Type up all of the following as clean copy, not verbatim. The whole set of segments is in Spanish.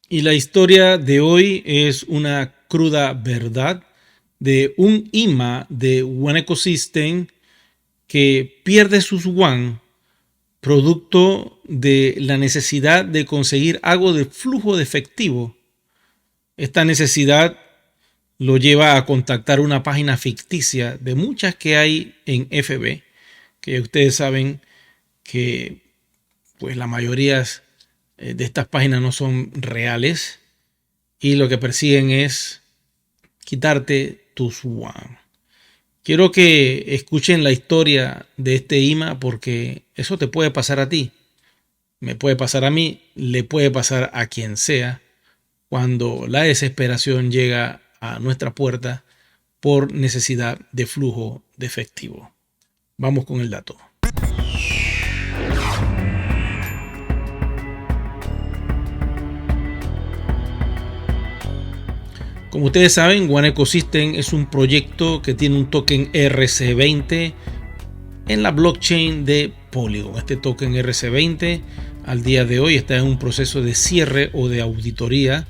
Y la historia de hoy es una cruda verdad de un IMA de One Ecosystem que pierde sus WAN producto de la necesidad de conseguir algo de flujo de efectivo. Esta necesidad lo lleva a contactar una página ficticia de muchas que hay en FB, que ustedes saben que pues la mayoría de estas páginas no son reales y lo que persiguen es quitarte tus WAN. Quiero que escuchen la historia de este IMA porque eso te puede pasar a ti, me puede pasar a mí, le puede pasar a quien sea cuando la desesperación llega a nuestra puerta por necesidad de flujo de efectivo. Vamos con el dato. Como ustedes saben, One Ecosystem es un proyecto que tiene un token RC20 en la blockchain de Polygon. Este token RC20 al día de hoy está en un proceso de cierre o de auditoría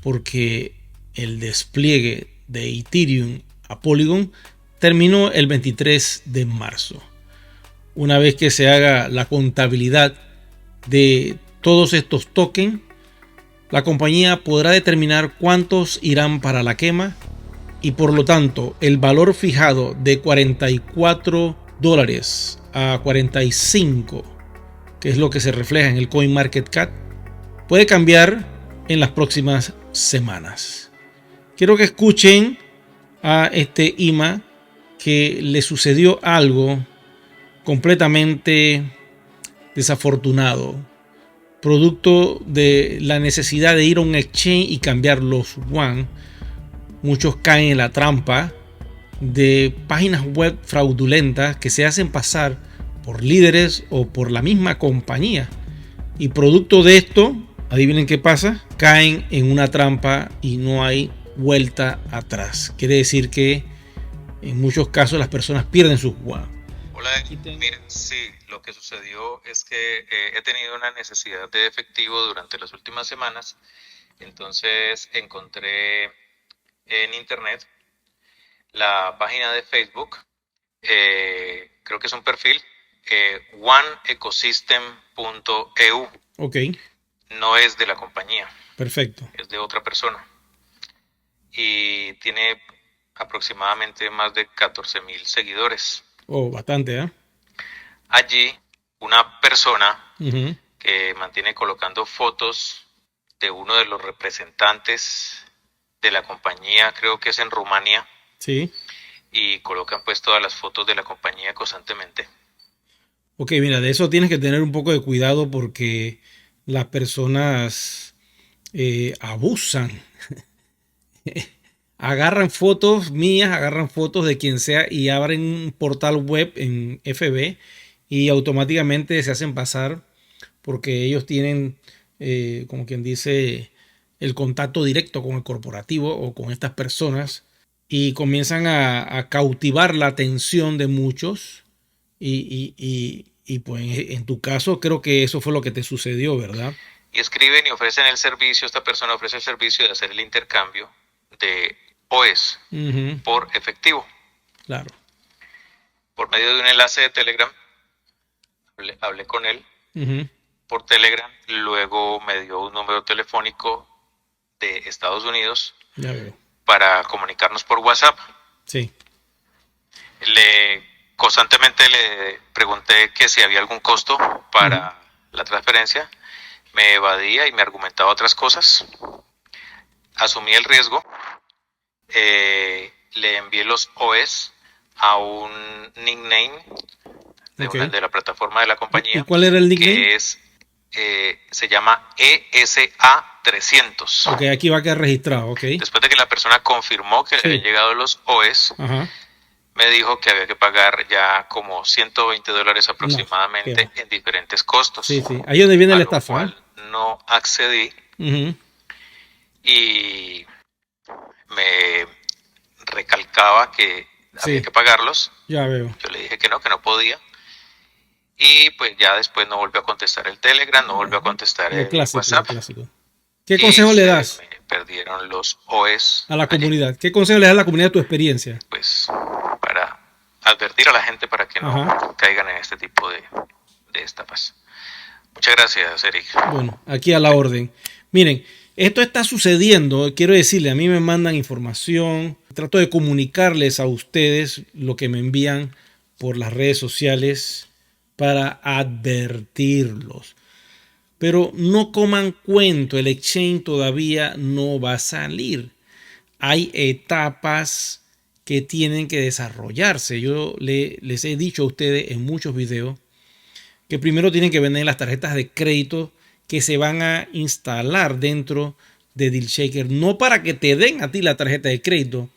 porque el despliegue de Ethereum a Polygon terminó el 23 de marzo. Una vez que se haga la contabilidad de todos estos tokens, la compañía podrá determinar cuántos irán para la quema y por lo tanto el valor fijado de $44 a 45, que es lo que se refleja en el CoinMarketCap, puede cambiar en las próximas semanas. Quiero que escuchen a este IMA que le sucedió algo completamente desafortunado, producto de la necesidad de ir a un exchange y cambiar los WAN. Muchos caen en la trampa de páginas web fraudulentas que se hacen pasar por líderes o por la misma compañía. Y producto de esto, adivinen qué pasa, caen en una trampa y no hay vuelta atrás. Quiere decir que en muchos casos las personas pierden sus WAN. Hola, miren, sí, lo que sucedió es que he tenido una necesidad de efectivo durante las últimas semanas, entonces encontré en internet la página de Facebook, creo que es un perfil, oneecosystem.eu. Ok. No es de la compañía. Perfecto. Es de otra persona. Y tiene aproximadamente más de 14,000 seguidores. Oh, bastante, ¿eh? Allí, una persona que mantiene colocando fotos de uno de los representantes de la compañía, creo que es en Rumania. Sí. Y colocan pues todas las fotos de la compañía constantemente. Ok, mira, de eso tienes que tener un poco de cuidado porque las personas abusan. Agarran fotos mías, agarran fotos de quien sea y abren un portal web en FB y automáticamente se hacen pasar porque ellos tienen, como quien dice, el contacto directo con el corporativo o con estas personas y comienzan a cautivar la atención de muchos y pues en tu caso creo que eso fue lo que te sucedió, ¿verdad? Y escriben y ofrecen el servicio, esta persona ofrece el servicio de hacer el intercambio de OES por efectivo. Claro. Por medio de un enlace de Telegram, hablé con él por Telegram, luego me dio un número telefónico de Estados Unidos para comunicarnos por WhatsApp. Sí. Constantemente le pregunté que si había algún costo para la transferencia, me evadía y me argumentaba otras cosas. Asumí el riesgo, le envié los OS a un nickname de la plataforma de la compañía. ¿Y cuál era el nickname? Que es, se llama ESA300. Ok, aquí va a quedar registrado, ok. Después de que la persona confirmó que le habían llegado los OS, me dijo que había que pagar ya como $120 aproximadamente en diferentes costos. Sí, sí. Ahí es donde viene la estafa. Cual no accedí y me recalcaba que había que pagarlos. Ya veo. Yo le dije que no podía. Y pues ya después no volvió a contestar el Telegram, no volvió a contestar el WhatsApp. Clásico. ¿Qué consejo le das me perdieron los OS a la comunidad? ¿Qué consejo le das a la comunidad de tu experiencia? Pues para advertir a la gente para que no caigan en este tipo de estafas. Muchas gracias, Eric. Bueno, aquí a la orden. Miren, esto está sucediendo. Quiero decirle, a mí me mandan información. Trato de comunicarles a ustedes lo que me envían por las redes sociales para advertirlos. Pero no coman cuento, el exchange todavía no va a salir. Hay etapas que tienen que desarrollarse. Yo les he dicho a ustedes en muchos videos que primero tienen que vender las tarjetas de crédito que se van a instalar dentro de DealShaker. No para que te den a ti la tarjeta de crédito,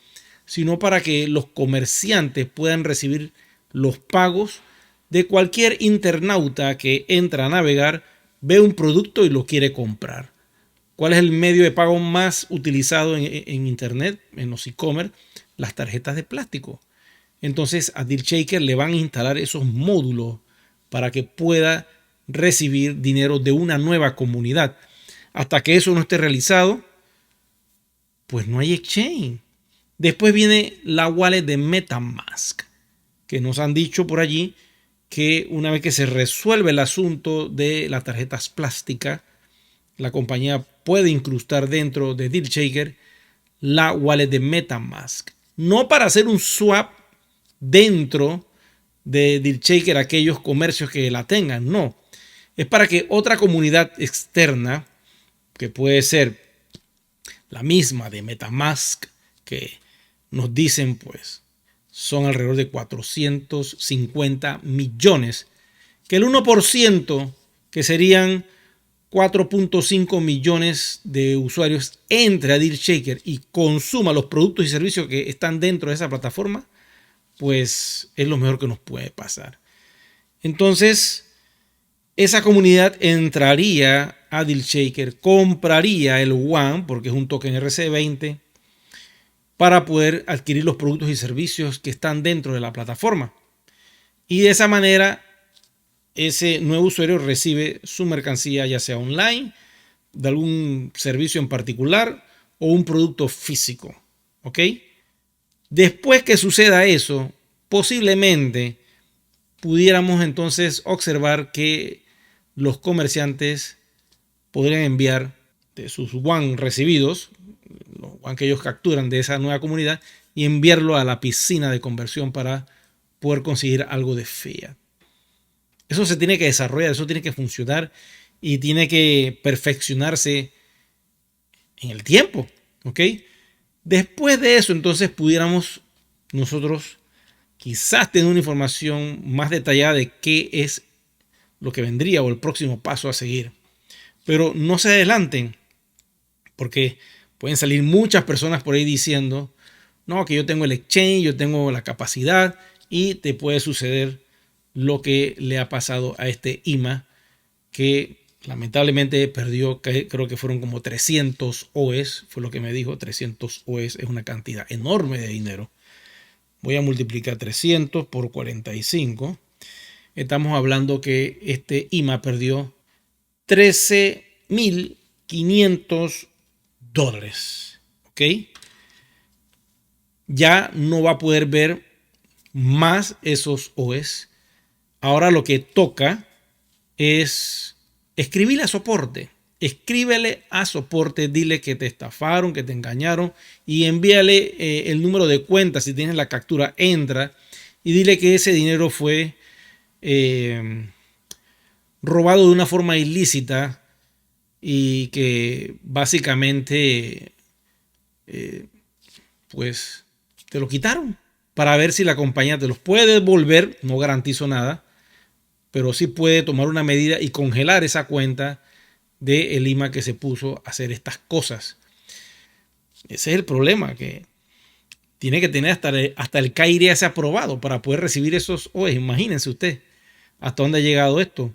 sino para que los comerciantes puedan recibir los pagos de cualquier internauta que entra a navegar, ve un producto y lo quiere comprar. ¿Cuál es el medio de pago más utilizado en Internet, en los e-commerce? Las tarjetas de plástico. Entonces a DealShaker le van a instalar esos módulos para que pueda recibir dinero de una nueva comunidad. Hasta que eso no esté realizado, pues no hay exchange. Después viene la wallet de MetaMask, que nos han dicho por allí que una vez que se resuelve el asunto de las tarjetas plásticas, la compañía puede incrustar dentro de DealShaker la wallet de MetaMask. No para hacer un swap dentro de DealShaker a aquellos comercios que la tengan, no. Es para que otra comunidad externa, que puede ser la misma de MetaMask, que nos dicen pues son alrededor de 450 millones, que el 1%, que serían 4.5 millones de usuarios, entre a DealShaker y consuma los productos y servicios que están dentro de esa plataforma, pues es lo mejor que nos puede pasar. Entonces, esa comunidad entraría a DealShaker, compraría el WAN, porque es un token RC20, para poder adquirir los productos y servicios que están dentro de la plataforma. Y de esa manera, ese nuevo usuario recibe su mercancía, ya sea online, de algún servicio en particular o un producto físico. ¿Ok? Después que suceda eso, posiblemente pudiéramos entonces observar que los comerciantes podrían enviar de sus WAN recibidos, los WAN que ellos capturan de esa nueva comunidad, y enviarlo a la piscina de conversión para poder conseguir algo de fiat. Eso se tiene que desarrollar, eso tiene que funcionar y tiene que perfeccionarse en el tiempo. ¿Ok? Después de eso, entonces pudiéramos nosotros quizás tener una información más detallada de qué es lo que vendría o el próximo paso a seguir. Pero no se adelanten, porque pueden salir muchas personas por ahí diciendo, no, que yo tengo el exchange, yo tengo la capacidad, y te puede suceder lo que le ha pasado a este IMA, que lamentablemente perdió, creo que fueron como 300 OEs, fue lo que me dijo. 300 OEs es una cantidad enorme de dinero. Voy a multiplicar 300 por 45. Estamos hablando que este IMA perdió $13,500. ¿Ok? Ya no va a poder ver más esos OEs. Ahora lo que toca es escribirle a soporte. Escríbele a soporte, dile que te estafaron, que te engañaron, y envíale el número de cuenta. Si tienes la captura, entra y dile que ese dinero fue robado de una forma ilícita y que básicamente pues te lo quitaron, para ver si la compañía te los puede devolver. No garantizo nada, pero sí puede tomar una medida y congelar esa cuenta del IMA que se puso a hacer estas cosas. Ese es el problema, que tiene que tener hasta el KYC aprobado para poder recibir esos OEs. Imagínense usted hasta dónde ha llegado esto.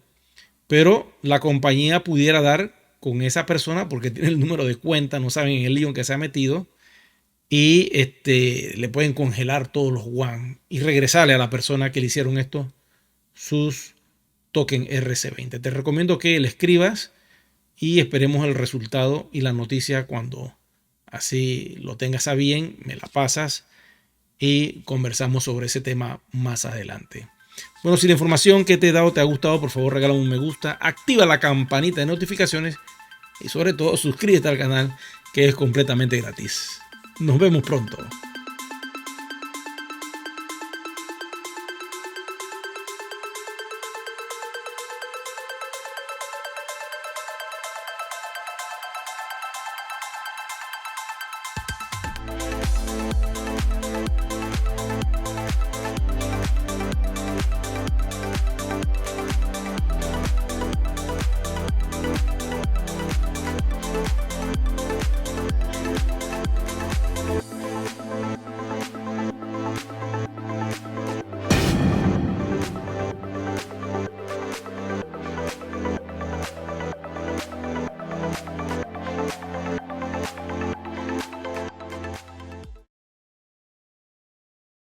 Pero la compañía pudiera dar con esa persona porque tiene el número de cuenta, no saben en el lío en que se ha metido, y le pueden congelar todos los WAN y regresarle a la persona que le hicieron esto sus token RC20. Te recomiendo que le escribas y esperemos el resultado y la noticia. Cuando así lo tengas a bien, me la pasas y conversamos sobre ese tema más adelante. Bueno, si la información que te he dado te ha gustado, por favor regálame un me gusta, activa la campanita de notificaciones y sobre todo suscríbete al canal, que es completamente gratis. Nos vemos pronto.